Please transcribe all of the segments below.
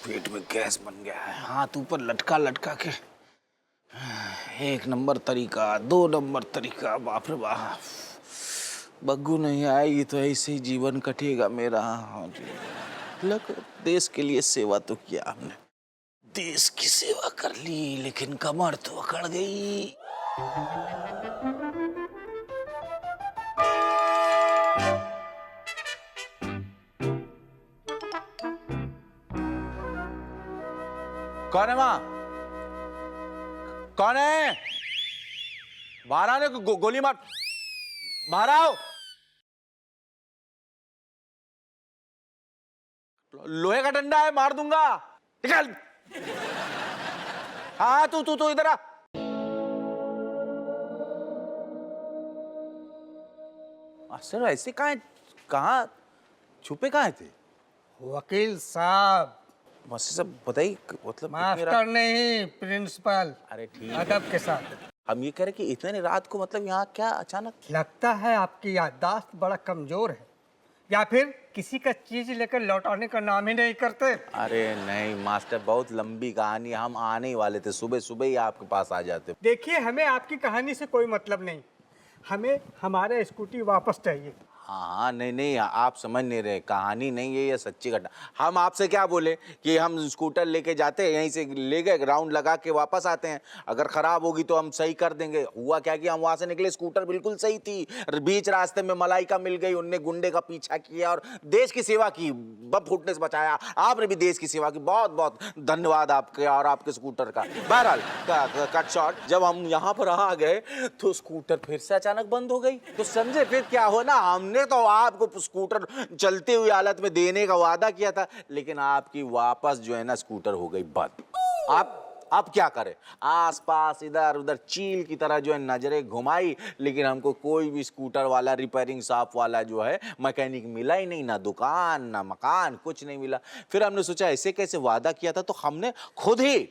पेट में गैस बन गया है, हाथ ऊपर लटका लटका के। 1 नंबर तरीका, 2 नंबर तरीका, बाप रे बाप। बग्गू नहीं आएगी तो ऐसे ही जीवन कटेगा मेरा। लग देश के लिए सेवा तो किया हमने, देश की सेवा कर ली, लेकिन कमर तो अकड़ गई। कौन है माँ? कौन है? बाहर आने को गोली मार, बाहर आओ। लोहे का डंडा है, मार दूंगा, निकल। हाँ तू इधर आ। सर ऐसे कहाँ छुपे कहाँ थे? वकील साहब। बस सब बताइए, मतलब मास्टर नहीं, प्रिंसिपल। अरे ठीक, अदब के साथ। हम ये कह रहे कि इतने रात को मतलब यहाँ क्या अचानक? लगता है आपकी याददाश्त बड़ा कमजोर है, या फिर किसी का चीज लेकर लौटाने का नाम ही नहीं करते। अरे नहीं मास्टर, बहुत लंबी कहानी, हम आने ही वाले थे, सुबह सुबह ही आपके पास आ जाते। देखिए, हमें आपकी कहानी से कोई मतलब नहीं, हमें हमारा स्कूटी वापस चाहिए। हाँ नहीं, आप समझ नहीं रहे, कहानी नहीं है ये, सच्ची घटना। हम आपसे क्या बोले कि हम स्कूटर लेके जाते हैं, यहीं से ले गए, राउंड लगा के वापस आते हैं, अगर खराब होगी तो हम सही कर देंगे। हुआ क्या कि हम वहां से निकले, स्कूटर बिल्कुल सही थी, बीच रास्ते में मलाइका मिल गई, उनने गुंडे का पीछा किया और देश की सेवा की, बम फूटने से बचाया। आपने भी देश की सेवा की, बहुत बहुत धन्यवाद आपके और आपके स्कूटर का। बहरहाल कट शॉट, जब हम यहाँ पर आ गए तो स्कूटर फिर से अचानक बंद हो गई। तो समझे फिर क्या हो ना, हमने तो आपको स्कूटर चलते हुई हालत में देने का वादा किया था, लेकिन आपकी वापस जो है ना स्कूटर हो गई बंद। आप क्या करें, आसपास इधर उधर चील की तरह जो है नजरें घुमाई, लेकिन हमको कोई भी स्कूटर वाला, रिपेयरिंग शॉप वाला जो है मैकेनिक मिला ही नहीं, ना दुकान ना मकान, कुछ नहीं मिला। फिर हमने सोचा ऐसे कैसे, वादा किया था तो हमने खुद ही,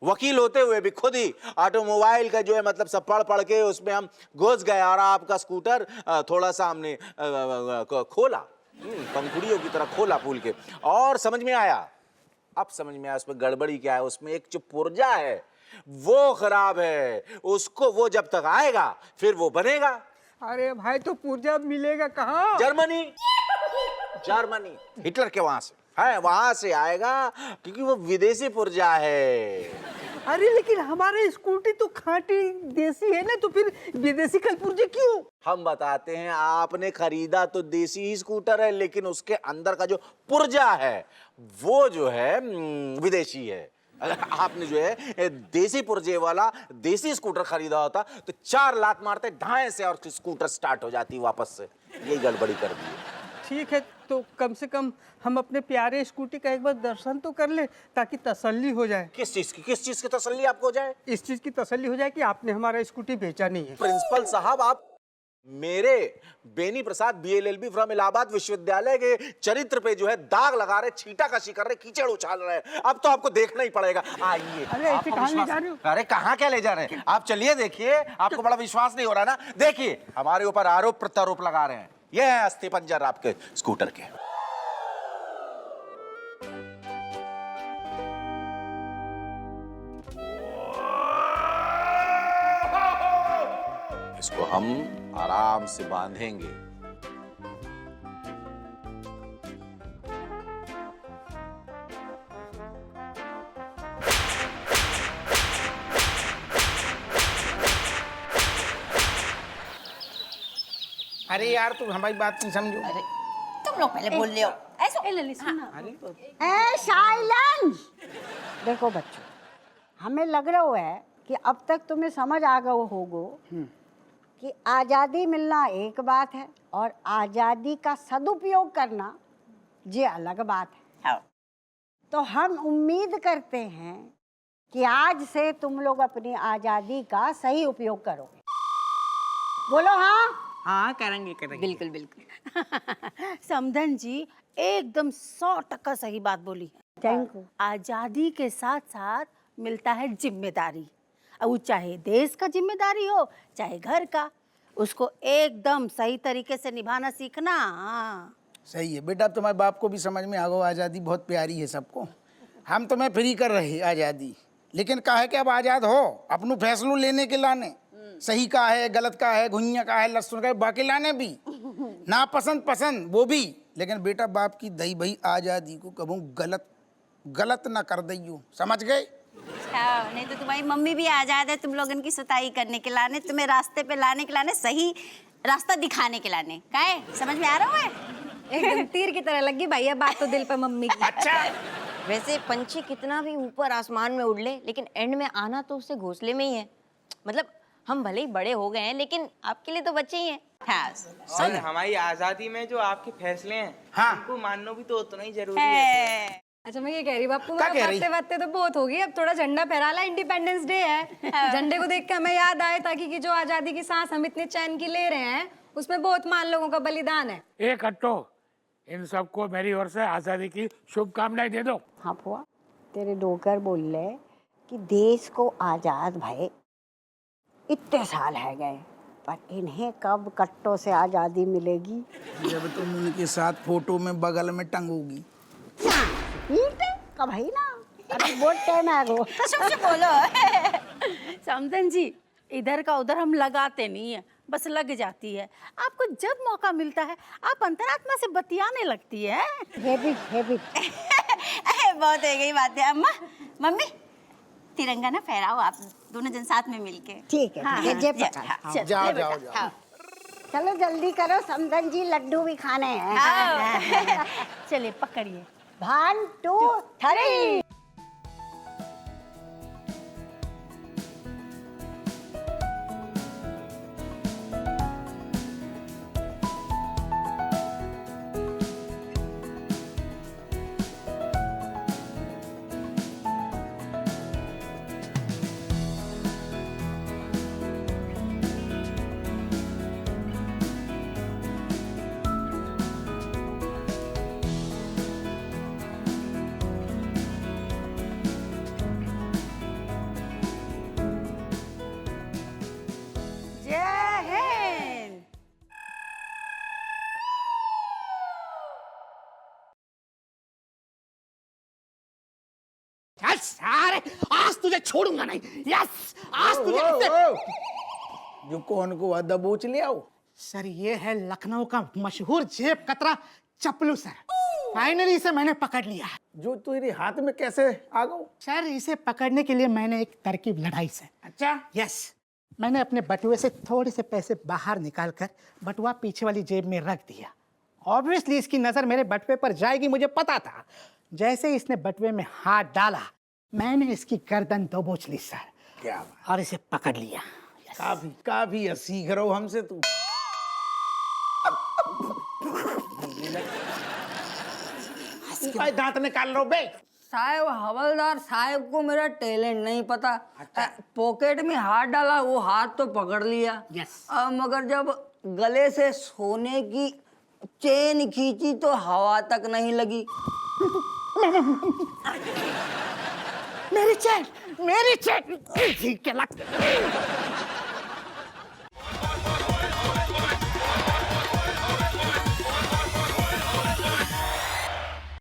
वकील होते हुए भी खुद ही ऑटोमोबाइल का जो है मतलब सब पढ़ के उसमें हम घुस गए और आपका स्कूटर थोड़ा सा हमने खोला, पंखुड़ियों की तरह खोला फूल के, और समझ में आया, अब समझ में आया उसमें गड़बड़ी क्या है। उसमें एक जो पुर्जा है वो खराब है, उसको वो जब तक आएगा फिर वो बनेगा। अरे भाई, तो पुर्जा मिलेगा कहाँ? जर्मनी, हिटलर के वहां से है, वहां से आएगा, क्योंकि वो विदेशी पुर्जा है। अरे लेकिन हमारे स्कूटी तो खांटी देसी है ना, तो फिर विदेशी कल पुर्जे क्यों? हम बताते हैं, आपने खरीदा तो देसी ही स्कूटर है, लेकिन उसके अंदर का जो पुर्जा है वो जो है विदेशी है। अगर आपने जो है देसी पुर्जे वाला देसी स्कूटर खरीदा होता तो 4 लात मारते ढाई से और स्कूटर स्टार्ट हो जाती वापस से। यही गड़बड़ी कर दी है। ठीक है, तो कम से कम हम अपने प्यारे स्कूटी का एक बार दर्शन तो कर ले, ताकि तसल्ली हो जाए। किस चीज की तसल्ली आपको हो जाए? इस चीज की तसल्ली हो जाए कि आपने हमारा स्कूटी बेचा नहीं है। प्रिंसिपल साहब, आप मेरे बेनी प्रसाद BLLB फ्रॉम इलाहाबाद विश्वविद्यालय के चरित्र पे जो है दाग लगा रहे, छींटाकशी कर रहे, कीचड़ उछाल रहे हैं। अब तो आपको देखना ही पड़ेगा। आइए। अरे ऐसे कहाँ ले जा रहे हो? अरे कहाँ क्या ले जा रहे हैं, आप चलिए, देखिए, आपको बड़ा विश्वास नहीं हो रहा ना, देखिए हमारे ऊपर आरोप प्रत्यारोप लगा रहे हैं। ये है अस्थि पंजर आपके स्कूटर के। इसको हम आराम से बांधेंगे। अरे यार, तुम हमारी बात नहीं समझो। अरे तुम लोग पहले बोल रहे हो ऐसा। A silence. देखो बच्चों, हमें लग रहा है कि अब तक तुम्हें समझ आ गया होगो कि आज़ादी मिलना एक बात है और आज़ादी का सदुपयोग करना ये अलग बात है। हाँ। तो हम उम्मीद करते हैं कि आज से तुम लोग अपनी आज़ादी का सही उपयोग करोगे। बोलो हाँ। हाँ, करेंगे। बिल्कुल बिल्कुल। समधन जी एकदम 100% सही बात बोली है। Thank you. आजादी के साथ साथ मिलता है जिम्मेदारी, अब वो चाहे देश का जिम्मेदारी हो चाहे घर का, उसको एकदम सही तरीके से निभाना सीखना। हाँ सही है बेटा, अब तुम्हारे बाप को भी समझ में आ गया, आज़ादी बहुत प्यारी है सबको। हम तुम्हें फ्री कर रहे आज़ादी, लेकिन काहे कि अब आज़ाद हो अपनों फैसलों लेने के लाने, सही का है गलत का है, घुइयाँ का है लहसुन का है, बाकी लाने भी ना पसंद पसंद वो भी, लेकिन बेटा बाप की दही भई आज़ादी को कबू गलत गलत ना कर दइयो, समझ गए? अच्छा, नहीं तो तुम्हारी मम्मी भी आजाद है तुम लोगन की सुताई करने के लाने, तुम्हें रास्ते पे लाने के लाने, सही रास्ता दिखाने के लाने। काहे समझ में आ रहा है? एकदम तीर की तरह लगी भैया बात तो दिल पे मम्मी की। अच्छा वैसे पंछी कितना भी ऊपर आसमान में उड़ ले, लेकिन एंड में आना तो उससे घोंसले में ही है। मतलब हम भले ही बड़े हो गए हैं, लेकिन आपके लिए तो बच्चे ही हैं। हाँ, और हमारी आजादी में जो आपके फैसले हैं, हाँ। उनको मानना भी तो उतना ही जरूरी है। अच्छा मैं ये कह रही बापू, क्या कह रही? बातें बातें तो बहुत होगी, अब थोड़ा झंडा फहरा ला, इंडिपेंडेंस डे है। झंडे को देख के हमें याद आए ताकि कि जो आजादी की सांस हम इतने चैन की ले रहे हैं उसमें बहुत मान लोगों का बलिदान है। एक हट्टो, इन सबको मेरी ओर से आजादी की शुभकामनाएं दे दो। हाँ फुआ, तेरे डोकर बोल रहे कि देश को आज़ाद भये इतने साल है गए, पर इन्हें कब कट्टों से आज़ादी मिलेगी? जब तुम उनके साथ फोटो में बगल में टंगोगी। कभी ना, अरे बहुत टाइम आ गो। कसम से बोलो। समधन जी, इधर का उधर हम लगाते नहीं है, बस लग जाती है। आपको जब मौका मिलता है आप अंतरात्मा से बतियाने लगती है। हैबिट बहुत हो गई बातें। अम्मा, मम्मी, तिरंगा ना फहराओ आप दोनों जन साथ में मिलके। ठीक है, हाँ, ये हाँ, जे जा- पकड़। हाँ, चल, जाओ, ले जाओ, बेटा, जाओ। हाँ। चलो जल्दी करो, समधन जी लड्डू भी खाने हैं। आओ। चलिए पकड़िए। 1 2 3। जय हिंद। चल सारे, आज तुझे छोड़ूंगा नहीं। यस, आज तुझे जो कौन को दबोच ले आओ। सर ये है लखनऊ का मशहूर जेब कतरा चपलू सर। फाइनली इसे मैंने पकड़ लिया है। जो तेरे हाथ में कैसे आ गो? सर इसे पकड़ने के लिए मैंने एक तरकीब लड़ाई सर। अच्छा यस, मैंने अपने बटुए से थोड़े से पैसे बाहर निकालकर बटुआ पीछे वाली जेब में रख दिया। ऑब्वियसली इसकी नजर मेरे बटुए पर जाएगी, मुझे पता था। जैसे ही इसने बटुए में हाथ डाला, मैंने इसकी गर्दन दबोच ली सर। क्या बात, और इसे पकड़ लिया। काफी काफी सीख रहा हूँ हमसे तू। दांत निकाल लो बे। साहब हवलदार साहब को मेरा टैलेंट नहीं पता। पॉकेट में हाथ डाला, वो हाथ तो पकड़ लिया। यस। मगर जब गले से सोने की चेन खींची तो हवा तक नहीं लगी। मेरी चेन ठीक है लग।